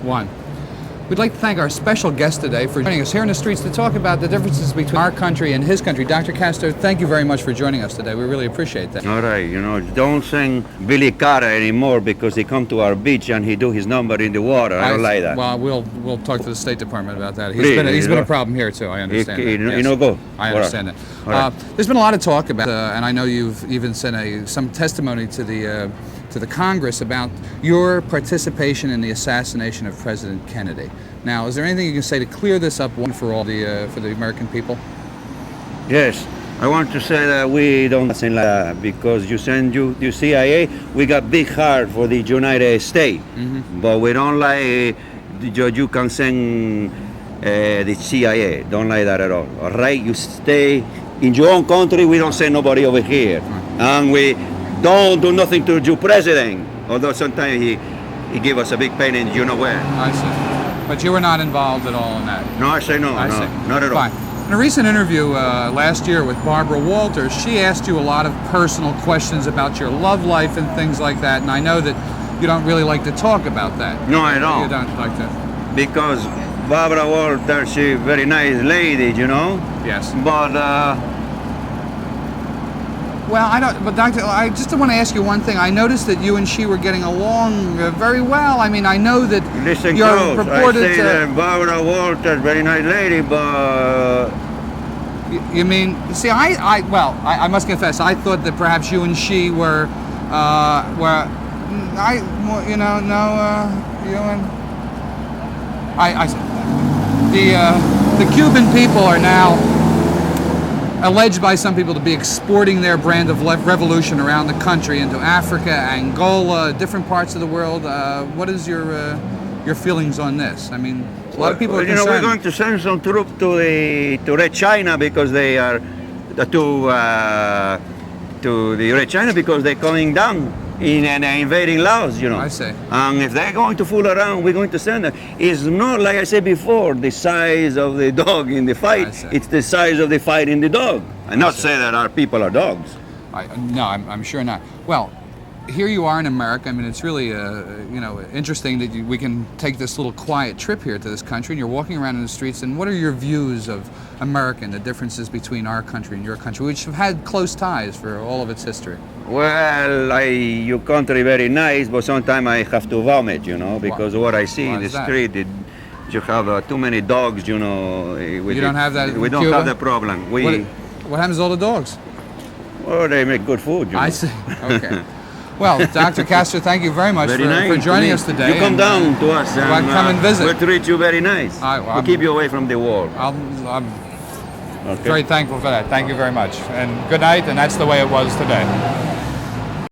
One. We'd like to thank our special guest today for joining us here in the streets to talk about the differences between our country and his country. Dr. Castro, thank you very much for joining us today. We really appreciate that. All right, don't sing Billy Carter anymore because he come to our beach and he do his number in the water. I don't like that. Well, we'll talk to the State Department about that. Please, He's been a problem here too. I understand that. Yes. Go. I understand that. Right. There's been a lot of talk about, and I know you've even sent some testimony to the Congress about your participation in the assassination of President Kennedy. Now, is there anything you can say to clear this up one for all for the American people? Yes, I want to say that we don't sing like that because you CIA, we got big heart for the United States, but we don't like you can send the CIA. Don't like that at all. All right, you stay in your own country. We don't send nobody over here, and we don't do nothing to your president. Although sometimes he give us a big pain in you know where. I see. But you were not involved at all in that? No, I say no, not at all. Fine. In a recent interview last year with Barbara Walters, she asked you a lot of personal questions about your love life and things like that, and I know that you don't really like to talk about that. No, I don't. You don't like to? Because Barbara Walters, she's a very nice lady, Yes. But, well, I don't. But Doctor, I just want to ask you one thing. I noticed that you and she were getting along very well. I mean, I know that listen you're close. purported I say that Barbara Walters, very nice lady, but you mean? See, I must confess, I thought that perhaps you and she were, you and the Cuban people are now alleged by some people to be exporting their brand of revolution around the country into Africa, Angola, different parts of the world. What is your feelings on this? I mean, a lot of people are concerned. We're going to send some troops to Red China because they are to the Red China because they're coming down in and invading Laos, I see. And if they're going to fool around, we're going to send them. It's not, like I said before, the size of the dog in the fight. It's the size of the fight in the dog. And not say that our people are dogs. No, I'm sure not. Well, here you are in America. I mean, it's really, interesting that we can take this little quiet trip here to this country, and you're walking around in the streets. And what are your views of America and the differences between our country and your country, which have had close ties for all of its history? Well, your country very nice, but sometimes I have to vomit, because what I see in the street, you have too many dogs, You don't have that in We don't Cuba? have the problem. What happens to all the dogs? Well, they make good food, I see. Okay. Well, Dr. Castro, thank you very much for joining us today. You come down to us and come and visit. We'll treat you very nice. We'll keep you away from the war. I'm very thankful for that. Thank you very much. And good night, and that's the way it was today.